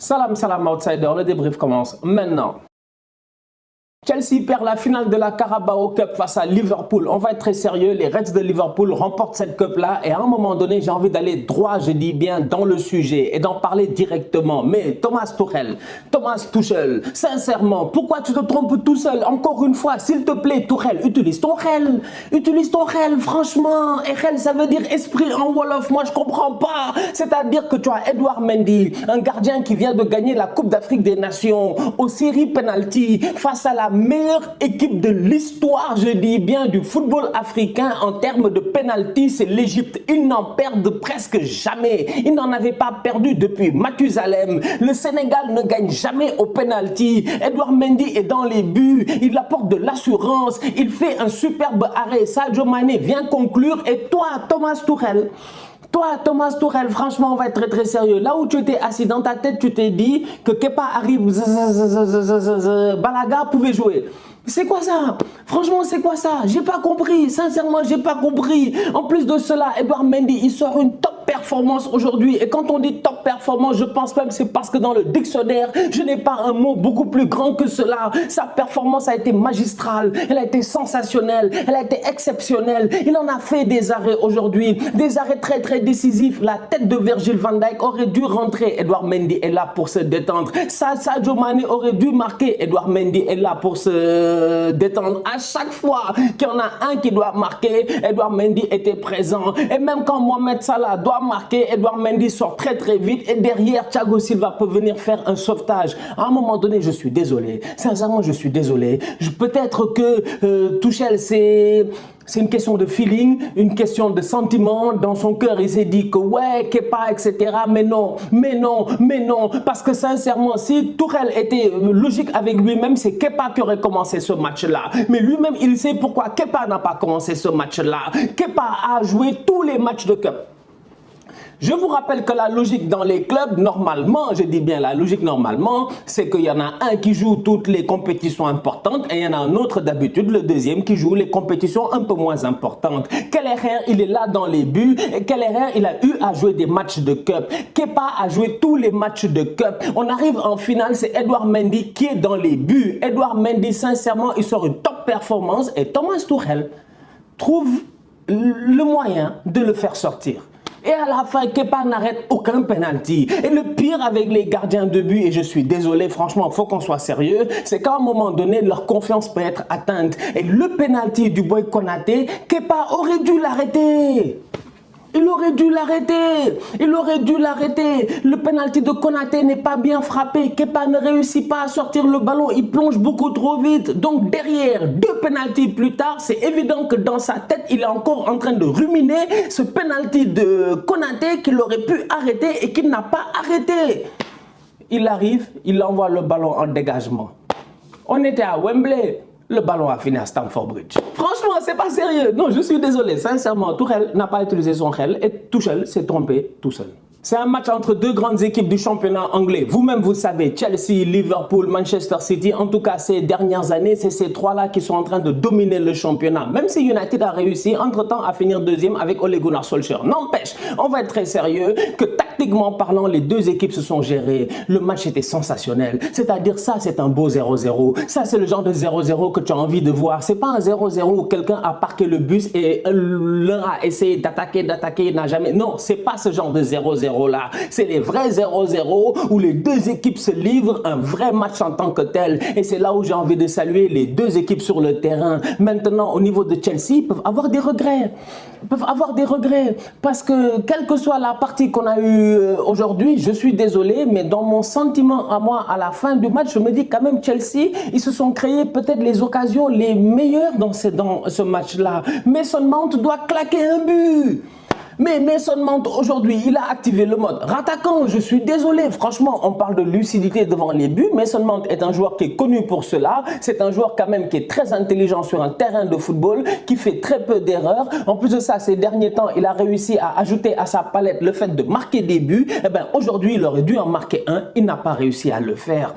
Salam, salam outsider, le débrief commence maintenant. Chelsea perd la finale de la Carabao Cup face à Liverpool. On va être très sérieux, les Reds de Liverpool remportent cette Cup-là et à un moment donné, j'ai envie d'aller droit, je dis bien, dans le sujet et d'en parler directement. Mais Thomas Tuchel, sincèrement, pourquoi tu te trompes tout seul? Encore une fois, s'il te plaît, Tuchel, utilise ton Rel, franchement. Et Rel, ça veut dire esprit en Wolof, moi je comprends pas. C'est-à-dire que tu as Edouard Mendy, un gardien qui vient de gagner la Coupe d'Afrique des Nations aux séries penalty face à la meilleure équipe de l'histoire, je dis bien, du football africain en termes de penalty, c'est l'Égypte. Ils n'en perdent presque jamais. Ils n'en avaient pas perdu depuis Mathusalem. Le Sénégal ne gagne jamais au penalty. Edouard Mendy est dans les buts. Il apporte de l'assurance. Il fait un superbe arrêt. Sadio Mané vient conclure. Et toi, Thomas Tuchel, franchement, on va être très sérieux. Là où tu étais assis dans ta tête, tu t'es dit que Kepa arrive, Balaga pouvait jouer. C'est quoi ça? Franchement, c'est quoi ça? J'ai pas compris. Sincèrement, j'ai pas compris. En plus de cela, Edouard Mendy, il sort une top performance aujourd'hui. Et quand on dit top performance, je pense même que c'est parce que dans le dictionnaire, je n'ai pas un mot beaucoup plus grand que cela. Sa performance a été magistrale. Elle a été sensationnelle. Elle a été exceptionnelle. Il en a fait des arrêts aujourd'hui. Des arrêts très décisifs. La tête de Virgil van Dijk aurait dû rentrer. Edouard Mendy est là pour se détendre. Sadio Mané aurait dû marquer. Edouard Mendy est là pour se détendre. À chaque fois qu'il y en a un qui doit marquer, Edouard Mendy était présent. Et même quand Mohamed Salah doit marquer, Edouard Mendy sort très vite et derrière, Thiago Silva peut venir faire un sauvetage. À un moment donné, je suis désolé. Sincèrement, je suis désolé. Peut-être que Tuchel, c'est une question de feeling, une question de sentiment. Dans son cœur, il s'est dit que ouais, Kepa, etc. Mais non. Parce que sincèrement, si Tuchel était logique avec lui-même, c'est Kepa qui aurait commencé ce match-là. Mais lui-même, il sait pourquoi Kepa n'a pas commencé ce match-là. Kepa a joué tous les matchs de Cup. Je vous rappelle que la logique dans les clubs, normalement, je dis bien la logique normalement, c'est qu'il y en a un qui joue toutes les compétitions importantes et il y en a un autre d'habitude, le deuxième, qui joue les compétitions un peu moins importantes. Kelleher, il est là dans les buts et Kelleher, il a eu à jouer des matchs de Cup. Kepa a joué tous les matchs de Cup. On arrive en finale, c'est Edouard Mendy qui est dans les buts. Edouard Mendy, sincèrement, il sort une top performance et Thomas Tuchel trouve le moyen de le faire sortir. Et à la fin, Kepa n'arrête aucun penalty. Et le pire avec les gardiens de but, et je suis désolé, franchement, il faut qu'on soit sérieux, c'est qu'à un moment donné, leur confiance peut être atteinte. Et le penalty du boy Konaté, Kepa aurait dû l'arrêter. Il aurait dû l'arrêter. Le penalty de Konaté n'est pas bien frappé. Kepa ne réussit pas à sortir le ballon. Il plonge beaucoup trop vite. Donc derrière, 2 penaltys plus tard, c'est évident que dans sa tête, il est encore en train de ruminer ce penalty de Konaté qu'il aurait pu arrêter et qu'il n'a pas arrêté. Il arrive, il envoie le ballon en dégagement. On était à Wembley. Le ballon a fini à Stamford Bridge. Franchement, c'est pas sérieux. Non, je suis désolé. Sincèrement, Tuchel n'a pas utilisé son Rel et Tuchel s'est trompé tout seul. C'est un match entre deux grandes équipes du championnat anglais. Vous-même, vous savez, Chelsea, Liverpool, Manchester City. En tout cas, ces dernières années, c'est ces trois-là qui sont en train de dominer le championnat. Même si United a réussi, entre-temps, à finir deuxième avec Ole Gunnar Solskjaer. N'empêche, on va être très sérieux que tactiquement parlant, les deux équipes se sont gérées. Le match était sensationnel. C'est-à-dire, ça, c'est un beau 0-0. Ça, c'est le genre de 0-0 que tu as envie de voir. C'est pas un 0-0 où quelqu'un a parqué le bus et l'un a essayé d'attaquer, il n'a jamais... Non, c'est pas ce genre de 0-0 là. C'est les vrais 0-0 où les deux équipes se livrent un vrai match en tant que tel. Et c'est là où j'ai envie de saluer les deux équipes sur le terrain. Maintenant, au niveau de Chelsea, ils peuvent avoir des regrets. Parce que quelle que soit la partie qu'on a eue aujourd'hui, je suis désolé, mais dans mon sentiment à moi, à la fin du match, je me dis quand même Chelsea, ils se sont créés peut-être les occasions les meilleures dans ce match-là. Mason Mount doit claquer un but. Mais Mason Mount aujourd'hui, il a activé le mode rattaquant. Je suis désolé, franchement, on parle de lucidité devant les buts. Mason Mount est un joueur qui est connu pour cela. C'est un joueur quand même qui est très intelligent sur un terrain de football, qui fait très peu d'erreurs. En plus de ça, ces derniers temps, il a réussi à ajouter à sa palette le fait de marquer des buts. Eh bien, aujourd'hui, il aurait dû en marquer un. Il n'a pas réussi à le faire.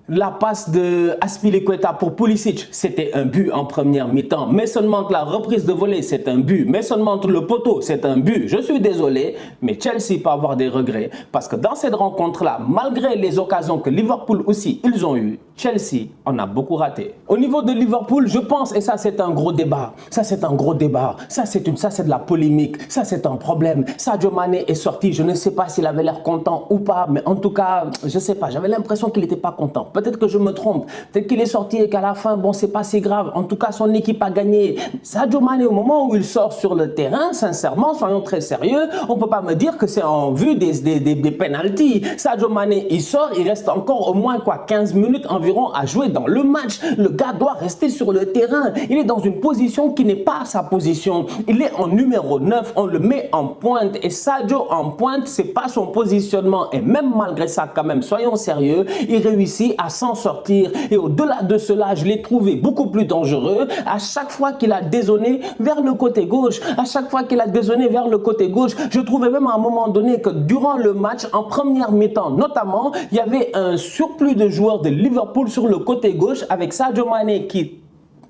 La passe de Azpilicueta pour Pulisic, c'était un but en première mi-temps. Mason Mount, la reprise de volée, c'est un but. Mason Mount, le poteau, c'est un but. Je suis désolé, mais Chelsea peut avoir des regrets. Parce que dans cette rencontre-là, malgré les occasions que Liverpool aussi, ils ont eues, Chelsea en a beaucoup raté. Au niveau de Liverpool, je pense, et ça c'est un gros débat, ça c'est de la polémique, ça c'est un problème. Sadio Mané est sorti, je ne sais pas s'il avait l'air content ou pas, mais en tout cas, je ne sais pas, j'avais l'impression qu'il n'était pas content. Peut-être que je me trompe, peut-être qu'il est sorti et qu'à la fin, bon, c'est pas si grave. En tout cas, son équipe a gagné. Sadio Mané, au moment où il sort sur le terrain, sincèrement, soyons très sérieux, on ne peut pas me dire que c'est en vue des pénaltys. Sadio Mané, il sort, il reste encore au moins 15 minutes environ à jouer dans le match. Le gars doit rester sur le terrain. Il est dans une position qui n'est pas sa position. Il est en numéro 9, on le met en pointe. Et Sadio en pointe, c'est pas son positionnement. Et même malgré ça, quand même, soyons sérieux, il réussit à s'en sortir. Et au-delà de cela, je l'ai trouvé beaucoup plus dangereux. À chaque fois qu'il a dézonné vers le côté gauche, je trouvais même à un moment donné que durant le match, en première mi-temps notamment, il y avait un surplus de joueurs de Liverpool sur le côté gauche avec Sadio Mané qui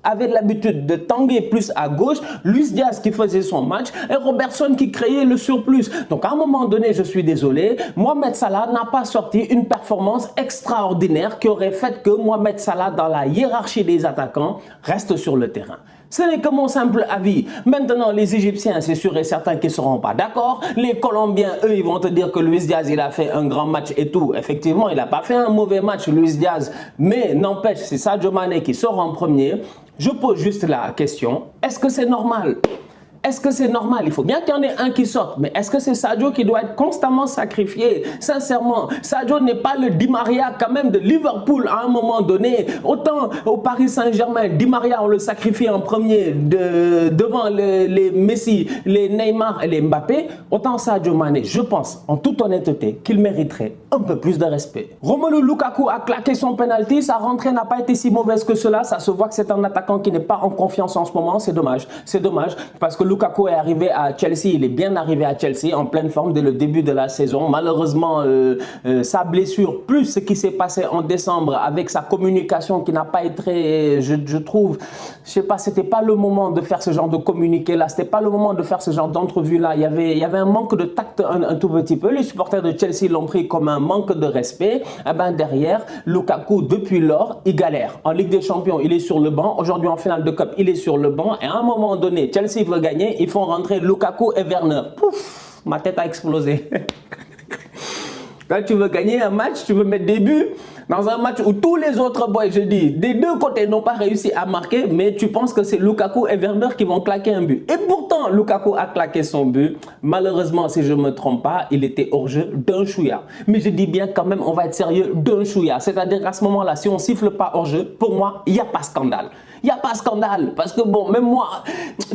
avait l'habitude de tanguer plus à gauche, Luis Diaz qui faisait son match et Robertson qui créait le surplus. Donc à un moment donné, je suis désolé, Mohamed Salah n'a pas sorti une performance extraordinaire qui aurait fait que Mohamed Salah, dans la hiérarchie des attaquants, reste sur le terrain. Ce n'est que mon simple avis. Maintenant, les Égyptiens, c'est sûr et certain qu'ils ne seront pas d'accord. Les Colombiens, eux, ils vont te dire que Luis Diaz, il a fait un grand match et tout. Effectivement, il n'a pas fait un mauvais match, Luis Diaz. Mais n'empêche, c'est Sadio Mané qui sort en premier. Je pose juste la question, est-ce que c'est normal ? Est-ce que c'est normal? Il faut bien qu'il y en ait un qui sorte. Mais est-ce que c'est Sadio qui doit être constamment sacrifié? Sincèrement, Sadio n'est pas le Di Maria quand même de Liverpool à un moment donné. Autant au Paris Saint-Germain, Di Maria, on le sacrifie en premier devant les Messi, les Neymar et les Mbappé. Autant Sadio Mané, je pense, en toute honnêteté, qu'il mériterait un peu plus de respect. Romelu Lukaku a claqué son penalty. Sa rentrée n'a pas été si mauvaise que cela. Ça se voit que c'est un attaquant qui n'est pas en confiance en ce moment. C'est dommage. C'est dommage parce que Lukaku est arrivé à Chelsea, il est bien arrivé à Chelsea en pleine forme dès le début de la saison. Malheureusement, sa blessure, plus ce qui s'est passé en décembre avec sa communication qui n'a pas été, je trouve, je sais pas, c'était pas le moment de faire ce genre de communiqué là, c'était pas le moment de faire ce genre d'entrevue là. Il y avait un manque de tact un tout petit peu. Les supporters de Chelsea l'ont pris comme un manque de respect. Et ben derrière, Lukaku, depuis lors, il galère. En Ligue des Champions, il est sur le banc. Aujourd'hui, en finale de Cup, il est sur le banc. Et à un moment donné, Chelsea veut gagner. Ils font rentrer Lukaku et Werner. Pouf, ma tête a explosé. Quand tu veux gagner un match, tu veux mettre des buts. Dans un match où tous les autres boys, je dis, des deux côtés n'ont pas réussi à marquer, mais tu penses que c'est Lukaku et Werner qui vont claquer un but. Et pourtant, Lukaku a claqué son but. Malheureusement, si je ne me trompe pas, il était hors jeu d'un chouïa. Mais je dis bien quand même, on va être sérieux, d'un chouïa. C'est-à-dire qu'à ce moment-là, si on ne siffle pas hors jeu, pour moi, il n'y a pas scandale. Il n'y a pas scandale, parce que bon, même moi,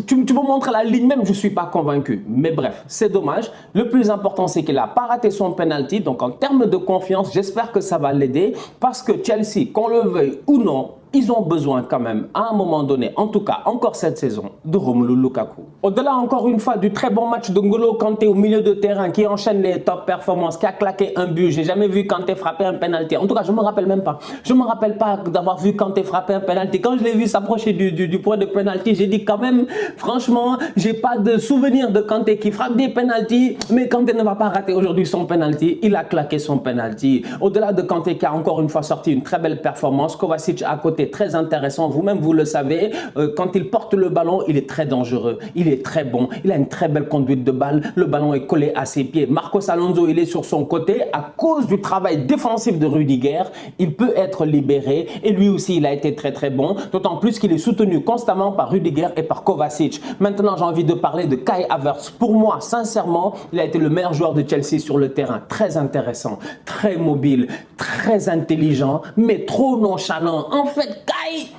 tu me montres la ligne même, je ne suis pas convaincu. Mais bref, c'est dommage. Le plus important, c'est qu'il n'a pas raté son penalty. Donc en termes de confiance, j'espère que ça va l'aider. Parce que Chelsea, qu'on le veuille ou non, ils ont besoin quand même, à un moment donné, en tout cas encore cette saison, de Romelu Lukaku. Au-delà encore une fois du très bon match de N'Golo Kanté au milieu de terrain qui enchaîne les top performances, qui a claqué un but. J'ai jamais vu Kanté frapper un penalty. En tout cas, je me rappelle même pas. Je me rappelle pas d'avoir vu Kanté frapper un penalty. Quand je l'ai vu s'approcher du point de penalty, j'ai dit quand même, franchement, j'ai pas de souvenir de Kanté qui frappe des penalties, mais Kanté ne va pas rater aujourd'hui son penalty. Il a claqué son penalty. Au-delà de Kanté qui a encore une fois sorti une très belle performance, Kovacic à côté très intéressant, vous-même vous le savez, quand il porte le ballon, il est très dangereux, il est très bon, il a une très belle conduite de balle, le ballon est collé à ses pieds. Marcos Alonso, il est sur son côté, à cause du travail défensif de Rudiger, il peut être libéré et lui aussi il a été très très bon, d'autant plus qu'il est soutenu constamment par Rudiger et par Kovacic. Maintenant j'ai envie de parler de Kai Havertz. Pour moi, sincèrement, il a été le meilleur joueur de Chelsea sur le terrain, très intéressant, très mobile, très intelligent, mais trop nonchalant. En fait, Kai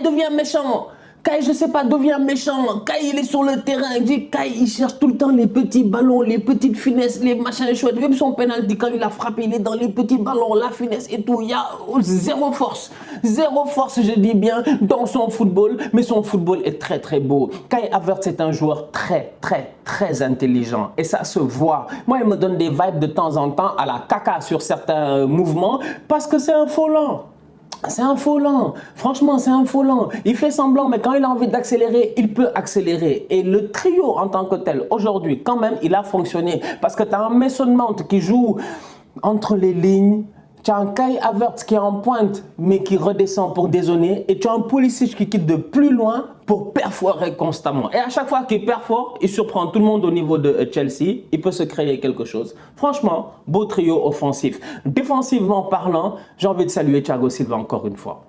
devient méchant. Kai, je sais pas, devient méchant. Kai, il est sur le terrain. Kai, il cherche tout le temps les petits ballons, les petites finesses, les machins chouettes. Même son penalty, quand il a frappé, il est dans les petits ballons, la finesse et tout. Il y a zéro force. Zéro force, je dis bien, dans son football. Mais son football est très, très beau. Kai Havertz est un joueur très, très, très intelligent. Et ça se voit. Moi, il me donne des vibes de temps en temps à la caca sur certains mouvements parce que c'est un faux lent. C'est un faux lent. Franchement, c'est un faux lent. Il fait semblant, mais quand il a envie d'accélérer, il peut accélérer. Et le trio en tant que tel, aujourd'hui, quand même, il a fonctionné. Parce que tu as un Mason Mount qui joue entre les lignes. Tu as un Kai Havertz qui est en pointe, mais qui redescend pour dézonner. Et tu as un Pulisic qui quitte de plus loin pour perforer constamment. Et à chaque fois qu'il perfore, il surprend tout le monde au niveau de Chelsea. Il peut se créer quelque chose. Franchement, beau trio offensif. Défensivement parlant, j'ai envie de saluer Thiago Silva encore une fois.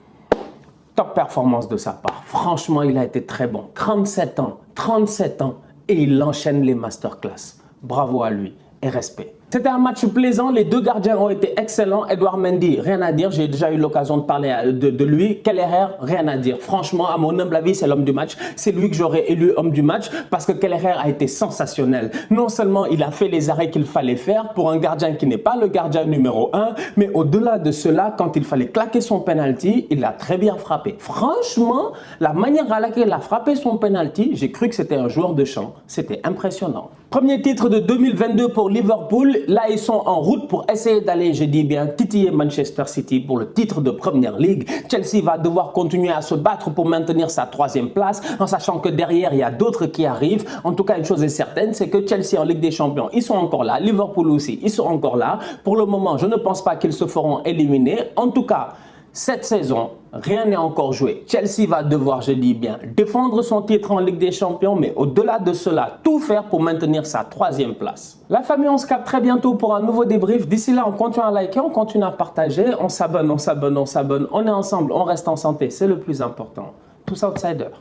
Top performance de sa part. Franchement, il a été très bon. 37 ans et il enchaîne les masterclass. Bravo à lui et respect. C'était un match plaisant, les deux gardiens ont été excellents. Edouard Mendy, rien à dire, j'ai déjà eu l'occasion de parler de lui. Kelleher, rien à dire. Franchement, à mon humble avis, c'est l'homme du match. C'est lui que j'aurais élu homme du match parce que Kelleher a été sensationnel. Non seulement il a fait les arrêts qu'il fallait faire pour un gardien qui n'est pas le gardien numéro 1, mais au-delà de cela, quand il fallait claquer son penalty, il a très bien frappé. Franchement, la manière à laquelle il a frappé son penalty, j'ai cru que c'était un joueur de champ. C'était impressionnant. Premier titre de 2022 pour Liverpool. Là, ils sont en route pour essayer d'aller, je dis bien, titiller Manchester City pour le titre de Premier League. Chelsea va devoir continuer à se battre pour maintenir sa 3e place, en sachant que derrière, il y a d'autres qui arrivent. En tout cas, une chose est certaine, c'est que Chelsea en Ligue des Champions, ils sont encore là. Liverpool aussi, ils sont encore là. Pour le moment, je ne pense pas qu'ils se feront éliminer. En tout cas, cette saison, rien n'est encore joué. Chelsea va devoir, je dis bien, défendre son titre en Ligue des Champions, mais au-delà de cela, tout faire pour maintenir sa 3e place. La famille, on se capte très bientôt pour un nouveau débrief. D'ici là, on continue à liker, on continue à partager, on s'abonne. On est ensemble, on reste en santé, c'est le plus important. Tous outsiders.